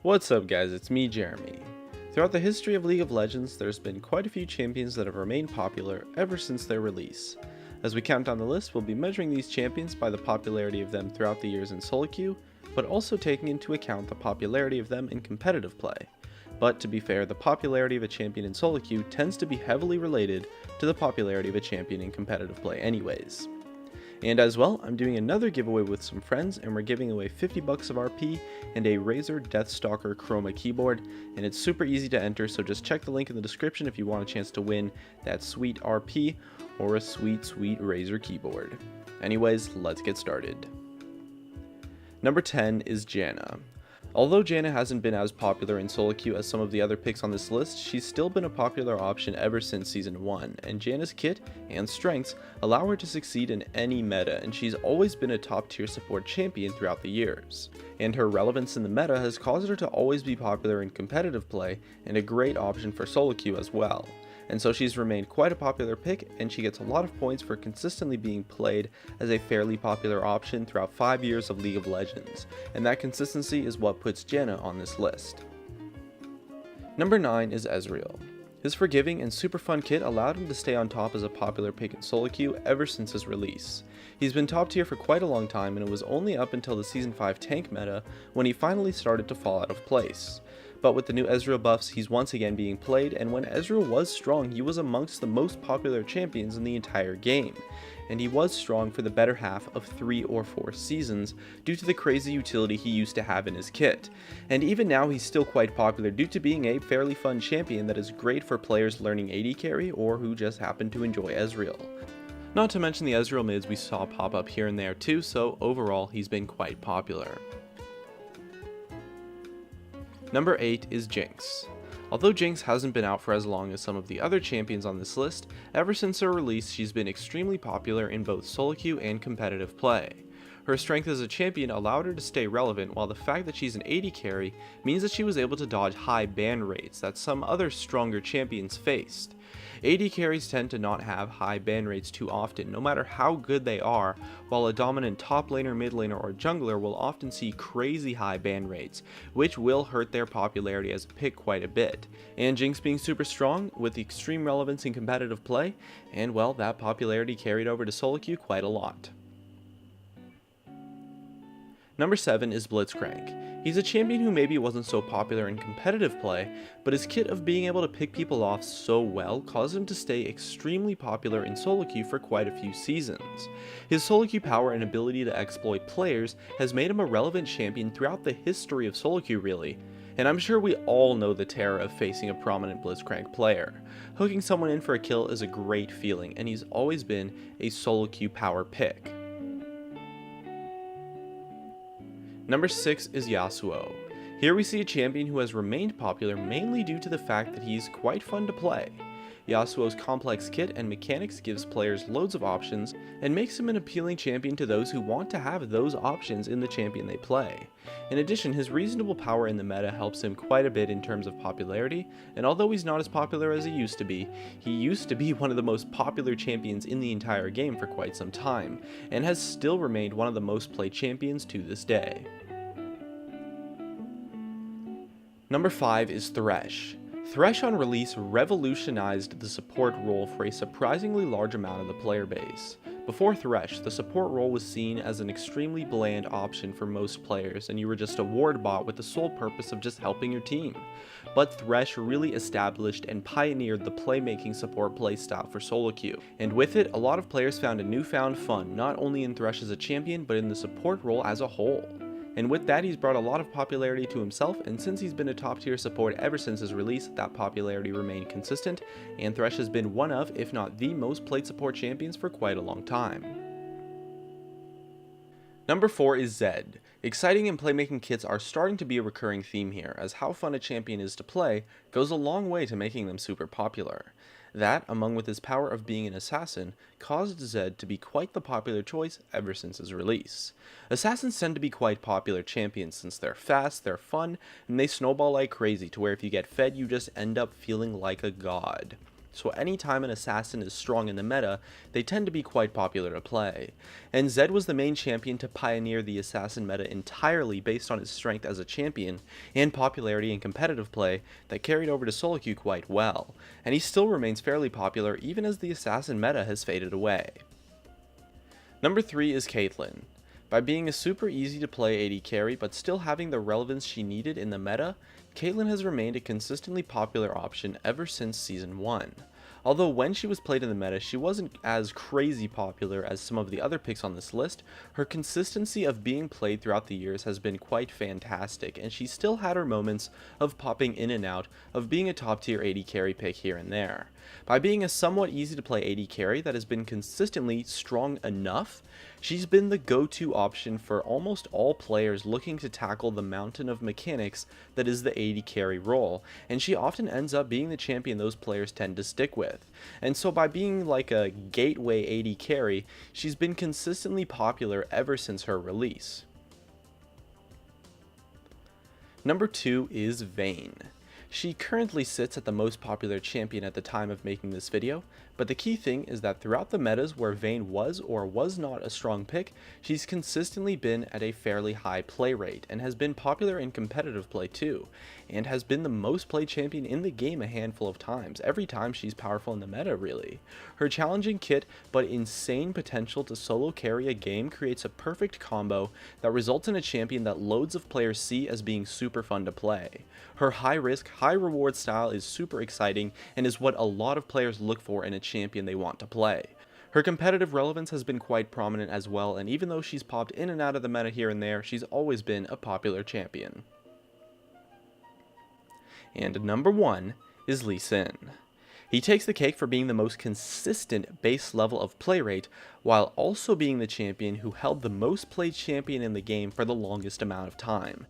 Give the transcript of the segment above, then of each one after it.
What's up guys, it's me Jeremy. Throughout the history of League of Legends, there's been quite a few champions that have remained popular ever since their release. As we count down the list, we'll be measuring these champions by the popularity of them throughout the years in solo queue, but also taking into account the popularity of them in competitive play. But to be fair, the popularity of a champion in solo queue tends to be heavily related to the popularity of a champion in competitive play anyways. And as well, I'm doing another giveaway with some friends, and we're giving away 50 bucks of RP and a Razer Deathstalker Chroma keyboard, and it's super easy to enter, so just check the link in the description if you want a chance to win that sweet RP or a sweet Razer keyboard. Anyways, let's get started. Number 10 is Janna. Although Janna hasn't been as popular in solo queue as some of the other picks on this list, she's still been a popular option ever since Season 1, and Janna's kit and strengths allow her to succeed in any meta, and she's always been a top tier support champion throughout the years. And her relevance in the meta has caused her to always be popular in competitive play, and a great option for solo queue as well. And so she's remained quite a popular pick, and she gets a lot of points for consistently being played as a fairly popular option throughout 5 years of League of Legends, and that consistency is what puts Janna on this list. Number 9 is Ezreal. His forgiving and super fun kit allowed him to stay on top as a popular pick in solo queue ever since his release. He's been top tier for quite a long time, and it was only up until the Season 5 tank meta when he finally started to fall out of place. But with the new Ezreal buffs, he's once again being played, and when Ezreal was strong, he was amongst the most popular champions in the entire game. And he was strong for the better half of 3 or 4 seasons due to the crazy utility he used to have in his kit. And even now he's still quite popular due to being a fairly fun champion that is great for players learning AD carry or who just happen to enjoy Ezreal. Not to mention the Ezreal mids we saw pop up here and there too, so overall he's been quite popular. Number 8 is Jinx. Although Jinx hasn't been out for as long as some of the other champions on this list, ever since her release she's been extremely popular in both solo queue and competitive play. Her strength as a champion allowed her to stay relevant, while the fact that she's an AD carry means that she was able to dodge high ban rates that some other stronger champions faced. AD carries tend to not have high ban rates too often, no matter how good they are, while a dominant top laner, mid laner, or jungler will often see crazy high ban rates, which will hurt their popularity as a pick quite a bit. And Jinx being super strong, with extreme relevance in competitive play, and well, that popularity carried over to solo queue quite a lot. Number 7 is Blitzcrank. He's a champion who maybe wasn't so popular in competitive play, but his kit of being able to pick people off so well caused him to stay extremely popular in solo queue for quite a few seasons. His solo queue power and ability to exploit players has made him a relevant champion throughout the history of solo queue really, and I'm sure we all know the terror of facing a prominent Blitzcrank player. Hooking someone in for a kill is a great feeling, and he's always been a solo queue power pick. Number 6 is Yasuo. Here we see a champion who has remained popular mainly due to the fact that he's quite fun to play. Yasuo's complex kit and mechanics gives players loads of options and makes him an appealing champion to those who want to have those options in the champion they play. In addition, his reasonable power in the meta helps him quite a bit in terms of popularity, and although he's not as popular as he used to be one of the most popular champions in the entire game for quite some time, and has still remained one of the most played champions to this day. Number 5 is Thresh. Thresh on release revolutionized the support role for a surprisingly large amount of the player base. Before Thresh, the support role was seen as an extremely bland option for most players, and you were just a ward bot with the sole purpose of just helping your team. But Thresh really established and pioneered the playmaking support playstyle for solo queue, and with it, a lot of players found a newfound fun, not only in Thresh as a champion, but in the support role as a whole. And with that, he's brought a lot of popularity to himself, and since he's been a top tier support ever since his release, that popularity remained consistent, and Thresh has been one of, if not the most played support champions for quite a long time. Number 4 is Zed. Exciting and playmaking kits are starting to be a recurring theme here, as how fun a champion is to play goes a long way to making them super popular. That, among with his power of being an assassin, caused Zed to be quite the popular choice ever since his release. Assassins tend to be quite popular champions since they're fast, they're fun, and they snowball like crazy to where if you get fed you just end up feeling like a god. so anytime an assassin is strong in the meta, they tend to be quite popular to play. And Zed was the main champion to pioneer the assassin meta entirely based on his strength as a champion and popularity in competitive play that carried over to solo queue quite well, and he still remains fairly popular even as the assassin meta has faded away. Number 3 is Caitlyn. By being a super easy to play AD carry but still having the relevance she needed in the meta, Caitlyn has remained a consistently popular option ever since Season 1. Although when she was played in the meta, she wasn't as crazy popular as some of the other picks on this list, her consistency of being played throughout the years has been quite fantastic, and she still had her moments of popping in and out of being a top tier AD carry pick here and there. By being a somewhat easy to play AD carry that has been consistently strong enough, she's been the go-to option for almost all players looking to tackle the mountain of mechanics that is the AD carry role, and she often ends up being the champion those players tend to stick with. And so by being like a gateway AD carry, she's been consistently popular ever since her release. Number 2 is Vayne. She currently sits at the most popular champion at the time of making this video, but the key thing is that throughout the metas where Vayne was or was not a strong pick, she's consistently been at a fairly high play rate, and has been popular in competitive play too, and has been the most played champion in the game a handful of times, every time she's powerful in the meta really. Her challenging kit but insane potential to solo carry a game creates a perfect combo that results in a champion that loads of players see as being super fun to play. Her high risk, high reward style is super exciting and is what a lot of players look for in a champion they want to play. Her competitive relevance has been quite prominent as well, and even though she's popped in and out of the meta here and there, she's always been a popular champion. And number 1 is Lee Sin. He takes the cake for being the most consistent base level of play rate, while also being the champion who held the most played champion in the game for the longest amount of time.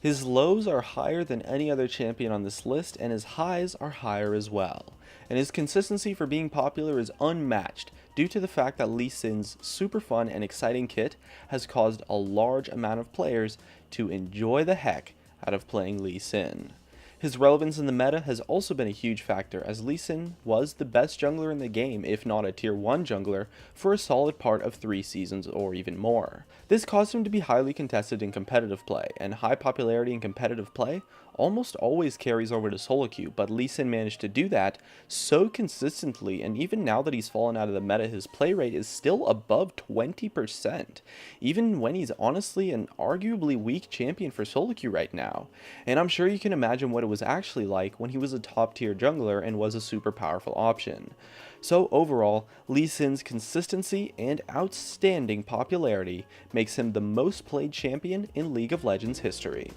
His lows are higher than any other champion on this list, and his highs are higher as well. And his consistency for being popular is unmatched due to the fact that Lee Sin's super fun and exciting kit has caused a large amount of players to enjoy the heck out of playing Lee Sin. His relevance in the meta has also been a huge factor, as Lee Sin was the best jungler in the game, if not a tier 1 jungler, for a solid part of 3 seasons or even more. This caused him to be highly contested in competitive play, and high popularity in competitive play almost always carries over to solo queue, but Lee Sin managed to do that so consistently, and even now that he's fallen out of the meta, his play rate is still above 20%, even when he's honestly an arguably weak champion for solo queue right now. And I'm sure you can imagine what it was actually like when he was a top tier jungler and was a super powerful option. So overall, Lee Sin's consistency and outstanding popularity makes him the most played champion in League of Legends history.